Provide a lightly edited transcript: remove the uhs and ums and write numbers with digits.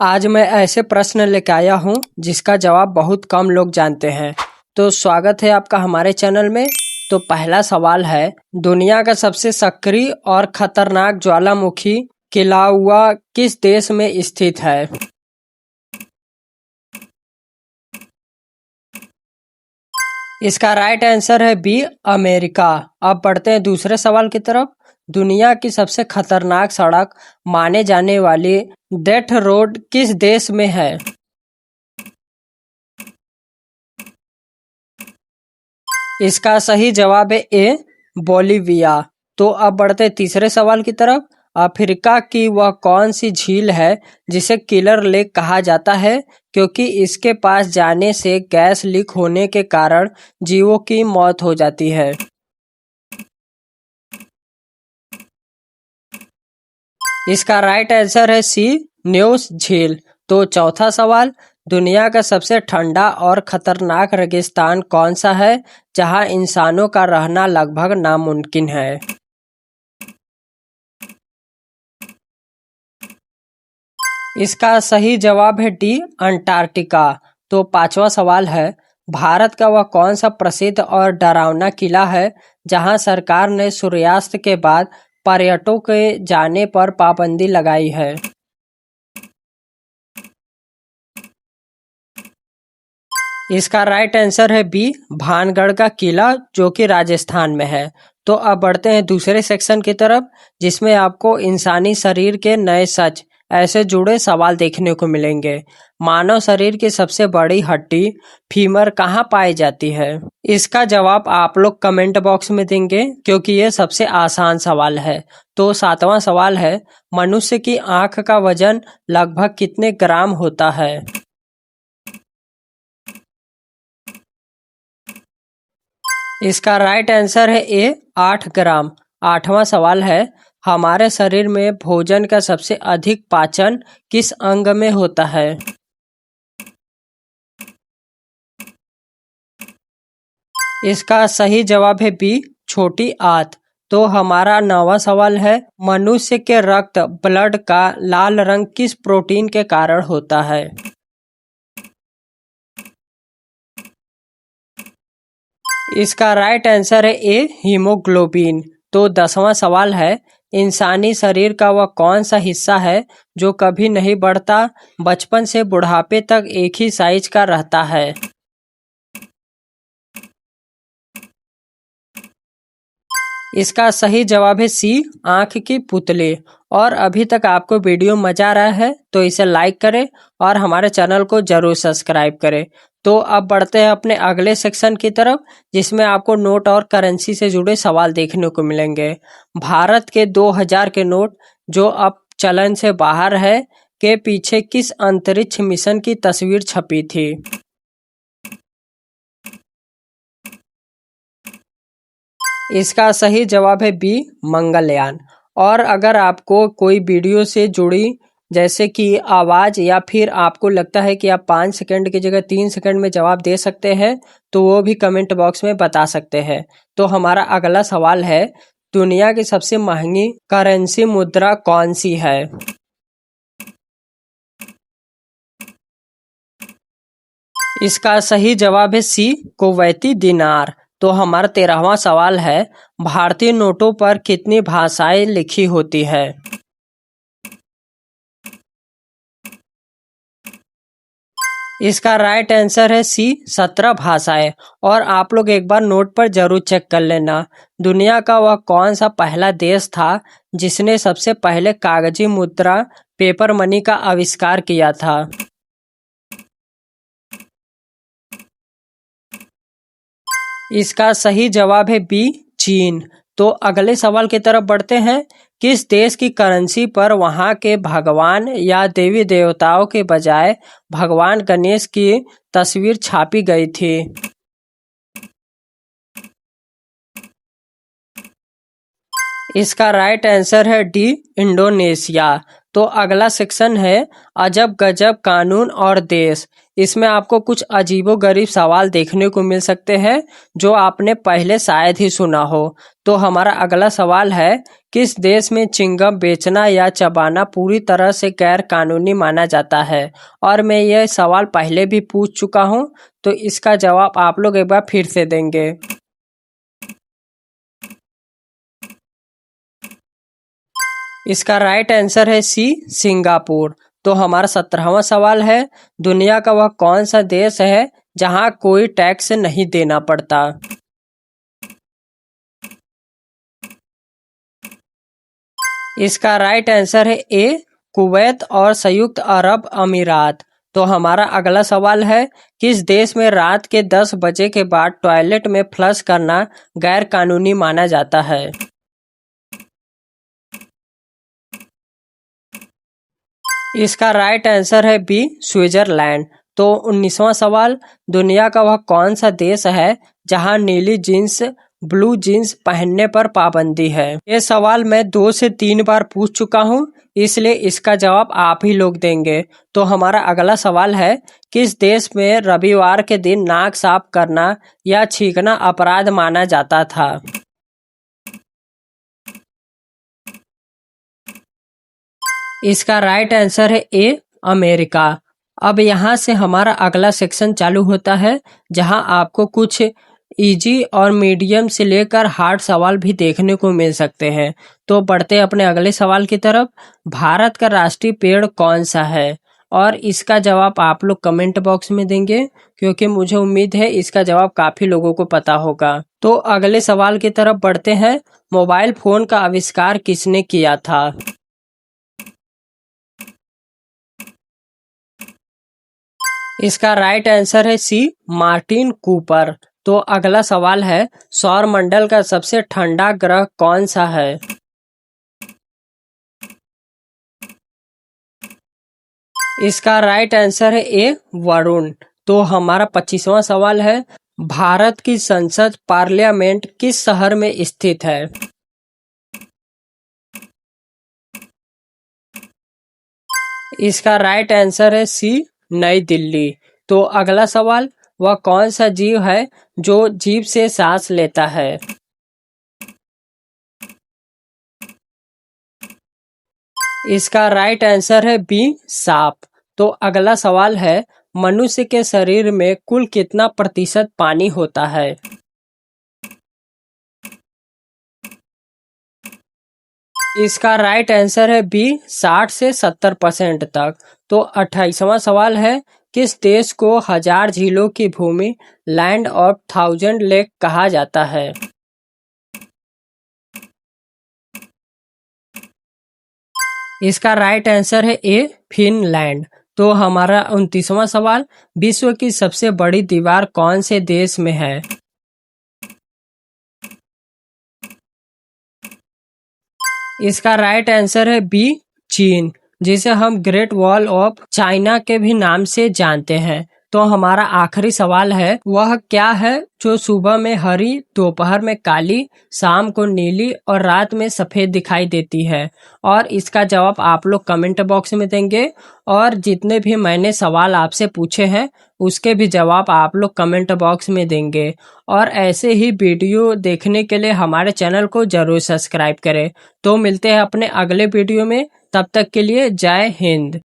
आज मैं ऐसे प्रश्न लेकर आया हूँ जिसका जवाब बहुत कम लोग जानते हैं। तो स्वागत है आपका हमारे चैनल में। तो पहला सवाल है, दुनिया का सबसे सक्रिय और खतरनाक ज्वालामुखी किलाउआ किस देश में स्थित है? इसका राइट आंसर है बी, अमेरिका। अब बढ़ते हैं दूसरे सवाल की तरफ। दुनिया की सबसे खतरनाक सड़क माने जाने वाली डेथ रोड किस देश में है? इसका सही जवाब है ए, बोलिविया। तो अब बढ़ते तीसरे सवाल की तरफ। अफ्रीका की वह कौन सी झील है जिसे किलर लेक कहा जाता है, क्योंकि इसके पास जाने से गैस लीक होने के कारण जीवों की मौत हो जाती है? इसका राइट आंसर है सी, न्यूस झील। तो चौथा सवाल, दुनिया का सबसे ठंडा और खतरनाक रेगिस्तान कौन सा है जहां इंसानों का रहना लगभग नामुमकिन है? इसका सही जवाब है डी, अंटार्कटिका। तो पांचवा सवाल है, भारत का वह कौन सा प्रसिद्ध और डरावना किला है जहां सरकार ने सूर्यास्त के बाद पर्यटकों के जाने पर पाबंदी लगाई है? इसका राइट आंसर है बी, भानगढ़ का किला, जो कि राजस्थान में है। तो अब बढ़ते हैं दूसरे सेक्शन की तरफ, जिसमें आपको इंसानी शरीर के नए सच ऐसे जुड़े सवाल देखने को मिलेंगे। मानव शरीर की सबसे बड़ी हड्डी फीमर कहाँ पाई जाती है? इसका जवाब आप लोग कमेंट बॉक्स में देंगे, क्योंकि ये सबसे आसान सवाल है। तो सातवां सवाल है, मनुष्य की आंख का वजन लगभग कितने ग्राम होता है? इसका राइट आंसर है ए, 8 ग्राम। आठवां सवाल है, हमारे शरीर में भोजन का सबसे अधिक पाचन किस अंग में होता है? इसका सही जवाब है बी, छोटी आंत। तो हमारा नौवां सवाल है, मनुष्य के रक्त ब्लड का लाल रंग किस प्रोटीन के कारण होता है? इसका राइट आंसर है ए, हीमोग्लोबिन। तो 10वां सवाल है, इंसानी शरीर का वह कौन सा हिस्सा है जो कभी नहीं बढ़ता, बचपन से बुढ़ापे तक एक ही साइज का रहता है? इसका सही जवाब है सी, आंख की पुतली। और अभी तक आपको वीडियो मजा आ रहा है तो इसे लाइक करें और हमारे चैनल को जरूर सब्सक्राइब करें। तो अब बढ़ते हैं अपने अगले सेक्शन की तरफ, जिसमें आपको नोट और करेंसी से जुड़े सवाल देखने को मिलेंगे। भारत के 2000 के नोट जो अब चलन से बाहर है के पीछे किस अंतरिक्ष मिशन की तस्वीर छपी थी? इसका सही जवाब है बी, मंगलयान। और अगर आपको कोई वीडियो से जुड़ी जैसे कि आवाज़, या फिर आपको लगता है कि आप 5 सेकंड की जगह 3 सेकंड में जवाब दे सकते हैं, तो वो भी कमेंट बॉक्स में बता सकते हैं। तो हमारा अगला सवाल है, दुनिया की सबसे महंगी करेंसी मुद्रा कौन सी है? इसका सही जवाब है सी, कुवैती दिनार। तो हमारा 13वां सवाल है, भारतीय नोटों पर कितनी भाषाएं लिखी होती है? इसका राइट आंसर है सी, 17 भाषाएं। और आप लोग एक बार नोट पर जरूर चेक कर लेना, दुनिया का वह कौन सा पहला देश था जिसने सबसे पहले कागजी मुद्रा पेपर मनी का आविष्कार किया था? इसका सही जवाब है बी, चीन। तो अगले सवाल की तरफ बढ़ते हैं, किस देश की करेंसी पर वहां के भगवान या देवी देवताओं के बजाय भगवान गणेश की तस्वीर छापी गई थी? इसका राइट आंसर है डी, इंडोनेशिया। तो अगला सेक्शन है अजब गजब कानून और देश। इसमें आपको कुछ अजीबोगरीब सवाल देखने को मिल सकते हैं जो आपने पहले शायद ही सुना हो। तो हमारा अगला सवाल है, किस देश में चिंगम बेचना या चबाना पूरी तरह से गैर कानूनी माना जाता है? और मैं यह सवाल पहले भी पूछ चुका हूँ, तो इसका जवाब आप लोग एक बार फिर से देंगे। इसका राइट आंसर है सी, सिंगापुर। तो हमारा 17वां सवाल है, दुनिया का वह कौन सा देश है जहां कोई टैक्स नहीं देना पड़ता? इसका राइट आंसर है ए, कुवैत और संयुक्त अरब अमीरात। तो हमारा अगला सवाल है, किस देश में रात के 10 बजे के बाद टॉयलेट में फ्लश करना गैर कानूनी माना जाता है? इसका राइट आंसर है बी, स्विट्जरलैंड। तो 19वां सवाल, दुनिया का वह कौन सा देश है जहां नीली जींस ब्लू जींस पहनने पर पाबंदी है? ये सवाल मैं 2 से 3 बार पूछ चुका हूं, इसलिए इसका जवाब आप ही लोग देंगे। तो हमारा अगला सवाल है, किस देश में रविवार के दिन नाक साफ करना या छींकना अपराध माना जाता था? इसका राइट आंसर है ए, अमेरिका। अब यहाँ से हमारा अगला सेक्शन चालू होता है, जहाँ आपको कुछ इजी और मीडियम से लेकर हार्ड सवाल भी देखने को मिल सकते हैं। तो बढ़ते हैं अपने अगले सवाल की तरफ। भारत का राष्ट्रीय पेड़ कौन सा है? और इसका जवाब आप लोग कमेंट बॉक्स में देंगे, क्योंकि मुझे उम्मीद है इसका जवाब काफी लोगों को पता होगा। तो अगले सवाल की तरफ बढ़ते हैं। मोबाइल फोन का आविष्कार किसने किया था? इसका राइट आंसर है सी, मार्टिन कूपर। तो अगला सवाल है, सौर मंडल का सबसे ठंडा ग्रह कौन सा है? इसका राइट आंसर है ए, वरुण। तो हमारा 25वां सवाल है, भारत की संसद पार्लियामेंट किस शहर में स्थित है? इसका राइट आंसर है सी, नई दिल्ली। तो अगला सवाल, वह कौन सा जीव है जो जीभ से सांस लेता है? इसका राइट आंसर है बी, सांप। तो अगला सवाल है, मनुष्य के शरीर में कुल कितना प्रतिशत पानी होता है? इसका राइट आंसर है बी, 60 से 70% तक। तो 28वां सवाल है, किस देश को 1000 झीलों की भूमि लैंड ऑफ 1000 लेक कहा जाता है? इसका राइट आंसर है ए, फिनलैंड। तो हमारा 29वां सवाल, विश्व की सबसे बड़ी दीवार कौन से देश में है? इसका राइट आंसर है बी, चीन, जिसे हम ग्रेट वॉल ऑफ चाइना के भी नाम से जानते हैं। तो हमारा आखिरी सवाल है, वह क्या है जो सुबह में हरी, दोपहर में काली, शाम को नीली और रात में सफेद दिखाई देती है? और इसका जवाब आप लोग कमेंट बॉक्स में देंगे, और जितने भी मैंने सवाल आपसे पूछे हैं उसके भी जवाब आप लोग कमेंट बॉक्स में देंगे। और ऐसे ही वीडियो देखने के लिए हमारे चैनल को जरूर सब्सक्राइब करें। तो मिलते हैं अपने अगले वीडियो में, तब तक के लिए जय हिंद।